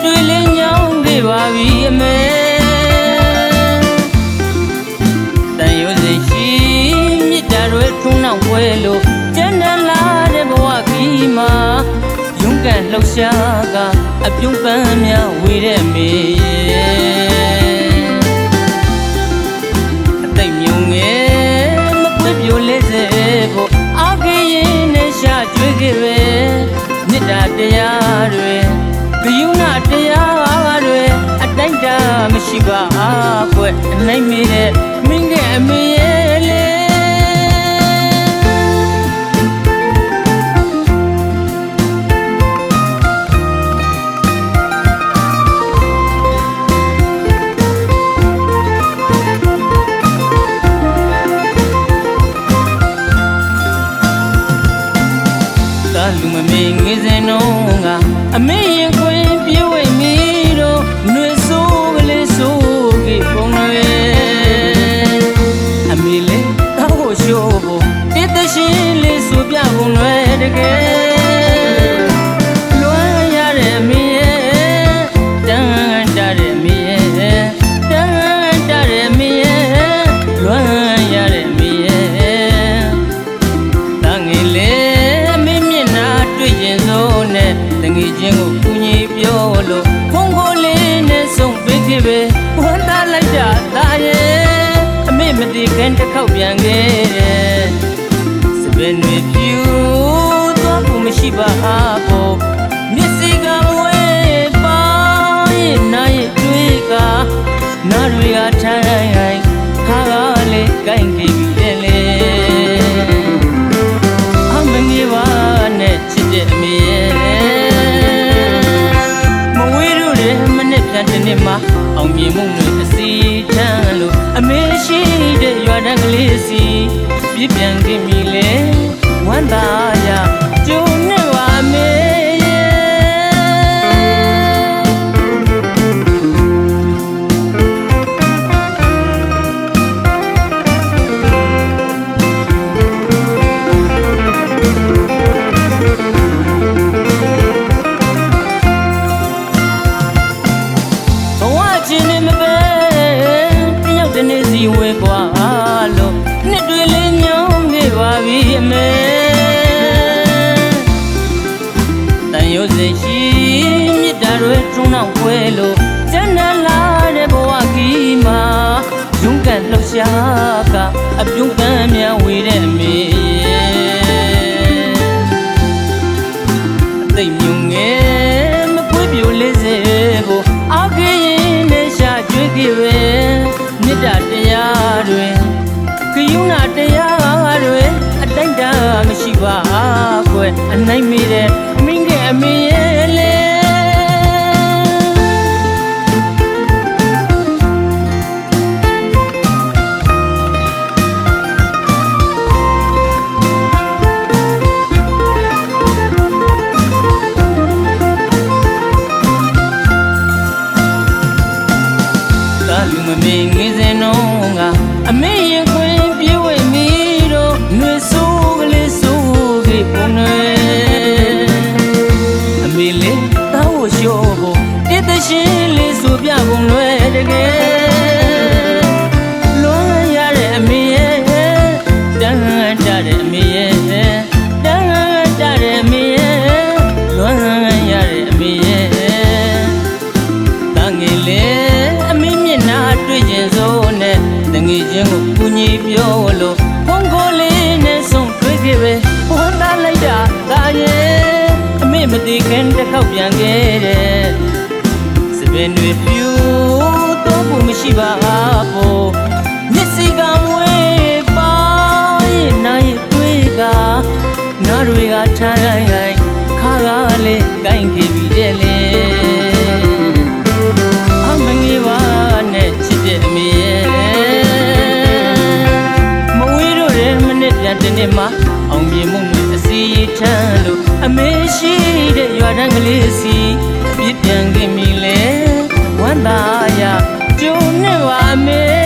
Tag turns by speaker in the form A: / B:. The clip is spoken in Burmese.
A: တွေလေးညောင်းခဲ့ပါပြီအမေတန်ရုံးစိတ်ရှိမြစ်တာတွေထုံးနှောင်ပွဲလို့ကျန်းတန်းလာတဲ့ဘဝကြီးမှာရုန်းကန်လှုပ်ရှားကအပြုံးပန်းများဝေတဲ့မေအသိမြုံငယ်မကွေးပြိုလေးစေဖို့အားကြီးရင်နဲ့ရှာကျွေးခဲ့ပဲမြစ်တာတရားတွေဂယုဏတရားတွေအတိုင်းတာမရှိပါကွယ်အနိုင်မေတဲ့မင်းကအမေရဲ့လေလူမမေငေးစင်တော့ကအမေရင်ခွင်ပြေးဝိမီတော့နှွေဆိုးကလေးဆိုးကြီးပုံတွေအမေလေးတော့ကိုရှိုးဖို့တိတ်ရှင်လေးဆိုပြပုံတွေတကယ်လွမ်းရတဲ့အမေရဲ့တန်တာတဲ့အမေရဲ့တန်တာတဲ့အမေရဲ့လွမ်းရတဲ့အမေရဲ့တန်ငယ်လေးတွေ့ရင်စိုးနဲ့တငယ်ချင်းကိုကူညီပြောလို့ဖုန်းကိုလေးနဲ့ဆုံးပေးခဲ့ပဲဝမ်းသာလိုက်တာသားရဲ့အမေမတည်ခင်တစ်ခေါက်ပြန်ခဲ့တယ်စပင်တွေပြူသွားဖို့မရှိပါဘူးမျက်စိကမွေးပါရဲ့နားရဲ့တွေ့ကနားတွေကထိုင်ခါကလေးကိုင်းကြည့်ပြီးလေအမငယ်ပါနဲ့အမေမဝေးလို့လေမနဲ့ပြန်တဲ့နေ့မှာအောင်မြင်မှုတွေအစီချမ်းလို့အမေရှိတဲ့ရွာတန်းကလေးစီပြပြန်ခင်ပြီလေဝမ်းသာရကျုံနဲ့ပါအမေဝဲကွာလို့နှစ်တွေလေးညောင်းခဲ့ပါပြီအမေတန်ရုံးစိတ်ရှိမြစ်တာတွေထုံးနှောင်ပွဲလို့ကျန်းတန်းလာတဲ့ဘဝကြီးမှာရုန်းကန်လှုပ်ရှားကအပြုံးပန်းများဝေတဲ့အမေအသိမြုံငယ်မကွေးပြိုလေးစေဖို့အားကြီးရင်နဲ့ရှာကျွေးခဲ့ပဲမြစ်တာတရားတွေဂယုဏတရားတွေအတိုင်းတာမရှိပါကွယ်အနိုင်မေတဲ့မင်းကအမေရဲ့လေလူမမေငေးစင်တော့ကအမေရင်ခွင်ပြေးဝိမီတော့နှွေဆိုးကလေးဆိုးကြီးပုံတွေအမေလေးတောင်းဖို့ရှိုးဖို့တိတ်ရှင်လေးဆိုပြပုံတွေတကယ်လွမ်းရတဲ့အမေရဲ့တန်တာတဲ့အမေရဲ့တန်တာတဲ့အမေရဲ့လွမ်းရတဲ့အမေရဲ့တန်ငယ်လေးတွေ့ရင်စိုးနဲ့တငယ်ချင်းကိုကူညီပြောလို့ဖုန်းကိုလေးနဲ့ဆုံးတွေ့ခဲ့ပဲဝမ်းသာလိုက်တာသားရဲ့အမေမတည်ခင်တစ်ခေါက်ပြန်ခဲ့တယ်စပင်တွေပြူတော့ဘူးမရှိပါဘူးမျက်စိကမွေးပါရဲ့နားရဲ့တွေ့ကနားတွေကထိုင်ခါကလေးကိုင်းခဲ့ပြီတဲ့လေအမငယ်ပါနဲ့အမေရဲ့မဝေးတော့တဲ့မနဲ့ပြန်တဲ့နေ့မှာအောင်မြင်မှုတွေအစီချမ်းလို့အမေရှိတဲ့ရွာတန်းကလေးစီပြပြန်ခင်ပြီလေဝမ်းသာရကျုံနဲ့ပါအမေ